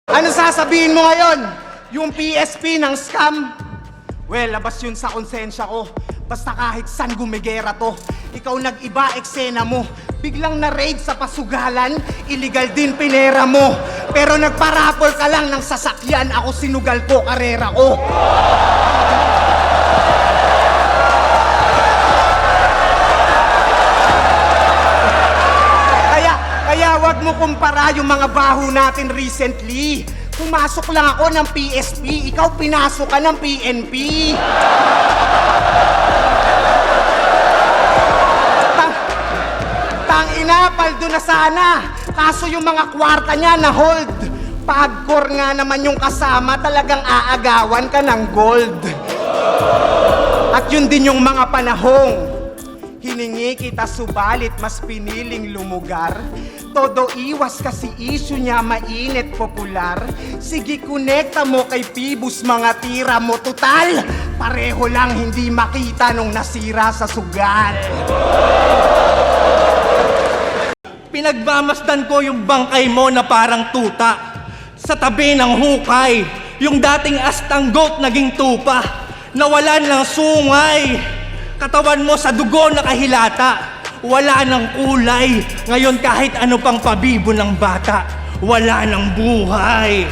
Ano sasabihin mo ngayon? Yung PSP ng scam? Well, labas yun sa konsensya ko. Basta kahit saan gumigera to. Ikaw nag-iba eksena mo. Biglang na-raid sa pasugalan, illegal din pinera mo. Pero nagparapol ka lang ng sasakyan, ako sinugal ko, karera ko. Kaya wag mo kumpara yung mga baho natin recently. Pumasok lang ako ng PSP, ikaw pinasok ka ng PNP. Tangina, paldo na sana. Kaso yung mga kwarta niya na hold. Pagkor nga naman yung kasama, talagang aagawan ka ng gold. At yun din yung mga panahong hiningi kita subalit mas piniling lumugar. Todo iwas kasi issue niya mainit popular. Sige konekta mo kay Pibus mga tira mo. Total, pareho lang hindi makita nung nasira sa sugal. Pinagmamasdan ko yung bangkay mo na parang tuta. Sa tabi ng hukay, yung dating astang goat naging tupa. Nawalan ng sungay. Katawan mo sa dugo nakahilata. Wala ng kulay. Ngayon kahit ano pang pabibo ng bata, wala ng buhay.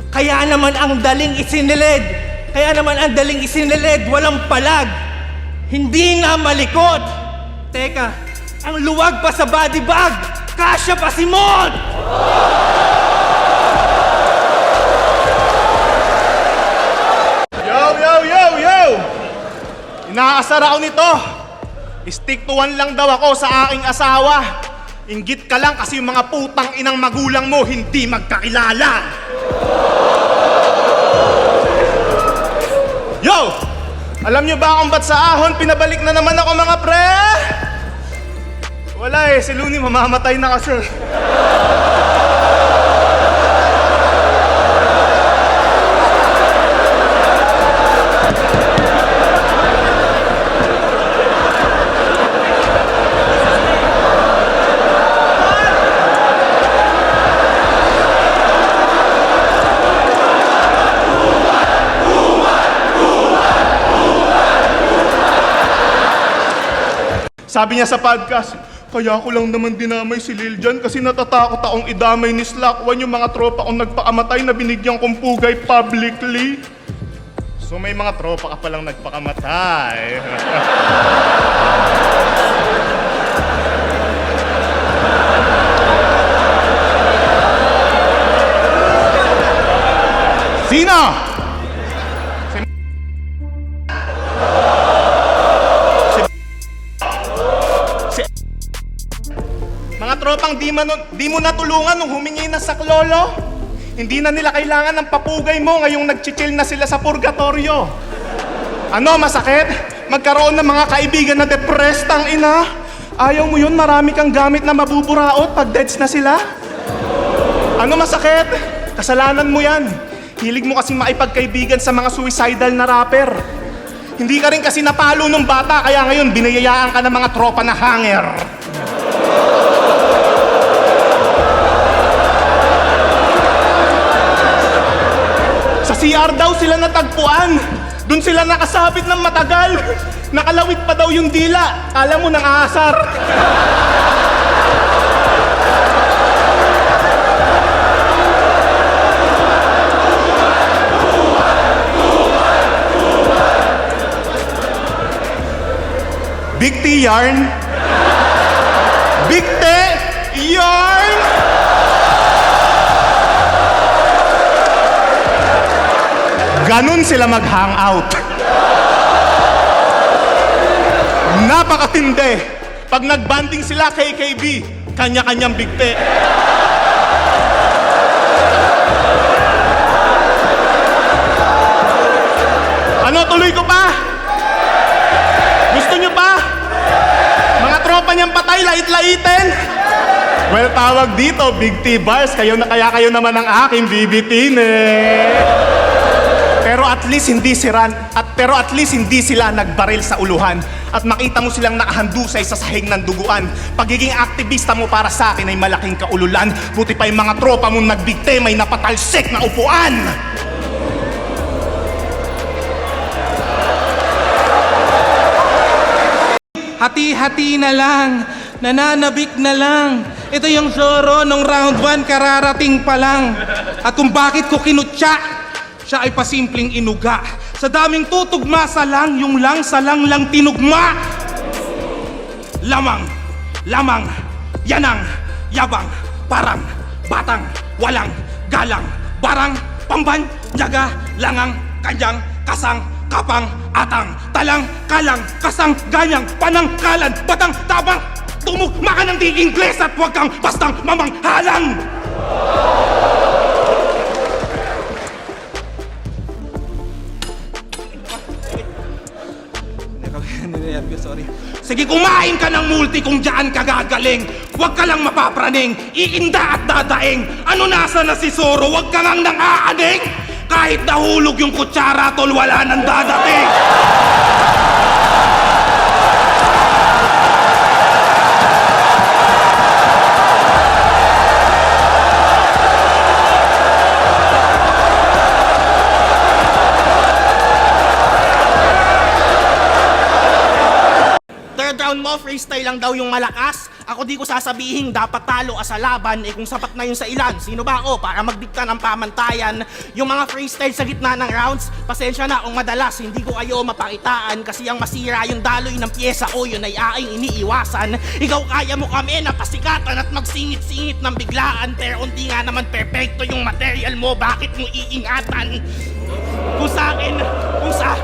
Kaya naman ang daling isinilid, walang palag. Hindi na malikot. Teka, ang luwag pa sa body bag, kasya pa si Mod! Yo! Inaasar ako nito. Stick to one lang daw ako sa aking asawa. Inggit ka lang kasi yung mga putang inang magulang mo hindi magkakilala. Yo! Alam nyo ba kung ba't sa ahon pinabalik na naman ako mga pre? Wala si Luni mamamatay na kasi. Sabi niya sa podcast, kaya ko lang naman dinamay si Lil Jon kasi natatakot akong idamay ni Slackwan yung mga tropa kong nagpakamatay na binigyan kong pugay publicly. So may mga tropa ka palang nagpakamatay. Sino? Mga tropang di mo natulungan nung humingi na sa klolo. Hindi na nila kailangan ng papugay mo ngayong nagchichill na sila sa purgatorio. Ano, masakit? Magkaroon ng mga kaibigan na depressed ang ina? Ayaw mo yun, marami kang gamit na mabuburaot pag deads na sila? Ano masakit? Kasalanan mo yan. Hilig mo kasing maipagkaibigan sa mga suicidal na rapper. Hindi ka rin kasi napalo nung bata, kaya ngayon binayayaan ka ng mga tropa na hanger. Sa CR daw sila natagpuan. Doon sila nakasabit ng matagal. Nakalawit pa daw yung dila. Alam mo, nang aasar. Big T yarn. Big T yarn. Ganun sila mag-hangout. Napakatindi. Pag nagbanding sila KKB, kanya-kanyang bigte. Ano, tuloy ko pa? Gusto nyo pa? Mga tropa niyang patay, lait-laitin. Well, tawag dito, Big T Bars. Kayo naman ang aking bibitin Pero at least hindi sila nagbaril sa uluhan. at makita mo silang nakahandusay sa sahig ng duguan. Pagiging aktivista mo para sa akin ay malaking kaululan. Buti pa yung mga tropa mong nagbigte may napatalsik na upuan. Hati-hati na lang, nananabik na lang. Ito yung Zorro nung round 1 kararating pa lang. At kung bakit ko kinutya, siya ay pasimpleng inuga. Sa daming tutugma sa lang, yung lang sa lang tinugma. Lamang, lamang, yanang, yabang, parang, batang, walang, galang, barang, pamban, nyaga, langang, kanyang, kasang, kapang, atang, talang, kalang, kasang, ganyang, panang, kalan, batang, tabang, tumugma ka ng di Ingles at huwag kang bastang mamanghalang! Sorry. Sige, kumain ka ng multi kung dyan ka gagaling. Huwag ka lang mapapraning, iinda at dadaing. Ano nasa na si Zorro, huwag ka nang nang-aaning. Kahit nahulog yung kutsara, tol, wala nang dadating. Third round mo, freestyle lang daw yung malakas. Ako di ko sasabihin dapat talo ka sa laban. Eh kung sapat na yun sa ilan, sino ba ako para magdikta ng pamantayan? Yung mga freestyle sa gitna ng rounds, pasensya na kung madalas hindi ko kayo mapakitaan. Kasi ang masira yung daloy ng pyesa ko, yun ay aking iniiwasan. Ikaw kaya mo kami na pasikatan at magsingit-singit ng biglaan. Pero hindi nga naman perfecto yung material mo, bakit mo iingatan? Kung sa akin, kung sa...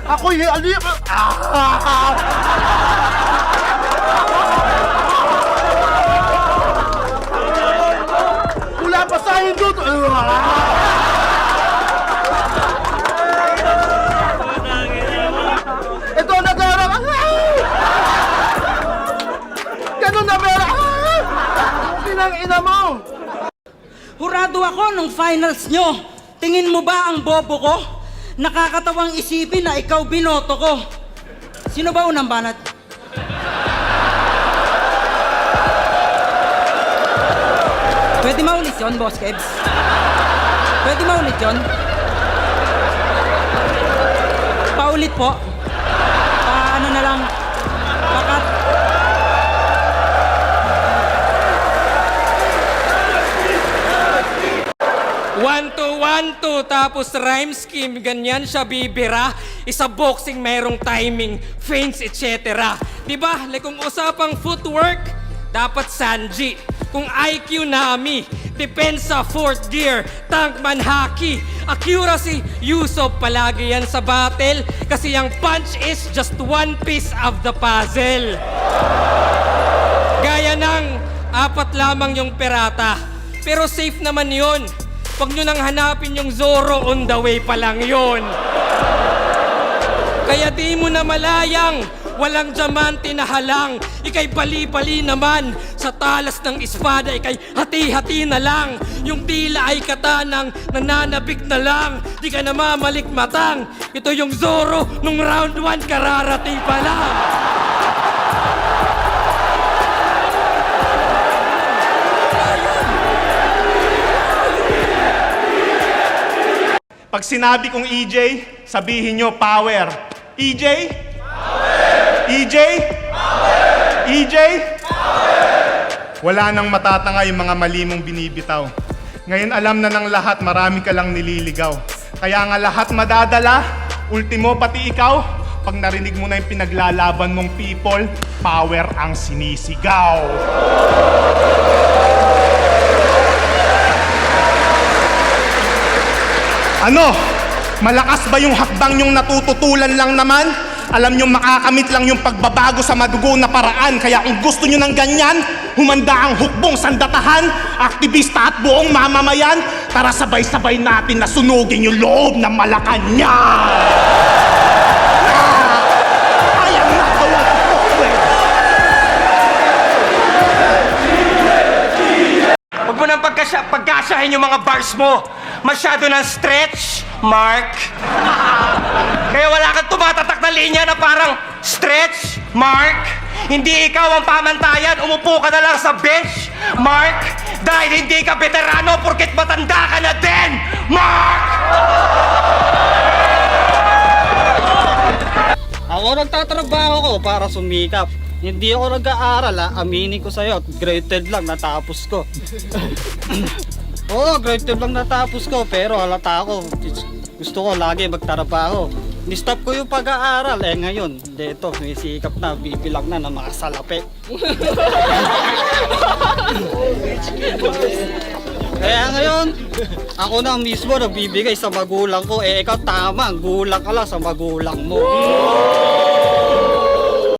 Ako yung alika! Wala pa sa hindi! Ito nag-aaral! Ganun na meron! Pinang-ina mo! Hurado ako nung finals nyo. Tingin mo ba ang bobo ko? Nakakatawang isipin na ikaw binoto ko. Sino ba unang banat? Pwede maulit yun, Boss Kebs? Pwede maulit yun? Paulit po. Ano na lang. Pakat. One, two, tapos rhyme scheme, ganyan siya bibira. Isa boxing merong timing, feints, etc. Diba? Like kung usapang footwork, dapat Sanji. Kung IQ Nami, depensa fourth gear, tankman haki, accuracy, Yusuf palagi yan sa battle. Kasi yung punch is just one piece of the puzzle. Gaya ng 4 lamang yung perata. Pero safe naman yun. Huwag nyo nang hanapin yung Zorro, on the way pa lang yun. Kaya di mo na malayang, walang diamante na halang. Ika'y bali-bali naman, sa talas ng espada, ika'y hati-hati na lang. Yung tila ay katanang, nananabik na lang. Di ka na mamalikmatang, ito yung Zorro, nung round 1 kararating pa lang. Pag sinabi kong EJ, sabihin nyo power. EJ? Power! EJ? Power! EJ? Power! Wala nang matatanga yung mga mali mong binibitaw. Ngayon alam na ng lahat, marami ka lang nililigaw. Kaya nga lahat madadala, ultimo pati ikaw, pag narinig mo na yung pinaglalaban mong people, power ang sinisigaw. Ano? Malakas ba yung hakbang yung natututulan lang naman? Alam nyo makakamit lang yung pagbabago sa madugo na paraan. Kaya kung gusto nyo ng ganyan, humanda ang hukbong sandatahan, aktivista at buong mamamayan. Tara sabay-sabay natin na sunugin yung loob ng Malacanang. I am not the one to complain. Huwag mo nang pagkasyahin yung mga bars mo. Masyado ng stretch, Mark. Kaya wala kang tumatatak na linya na parang stretch, Mark. Hindi ikaw ang pamantayan, umupo ka na lang sa bench, Mark. Dahil hindi ka veterano porket matanda ka na din, Mark! Ako nagtatrabaho ko para sumikap. Hindi ako nag-aaral aminin ko sa'yo. Grade 12 lang natapos ko. Oo, grade 12 lang natapos ko. Pero halata ako, gusto ko lagi magtrabaho. Ni-stop ko yung pag-aaral. Ngayon, dito, may sikap na, bibilang na ng mga salapi. Kaya ngayon, ako na mismo nagbibigay sa magulang ko. Ikaw tama, gulang ka lang sa magulang mo.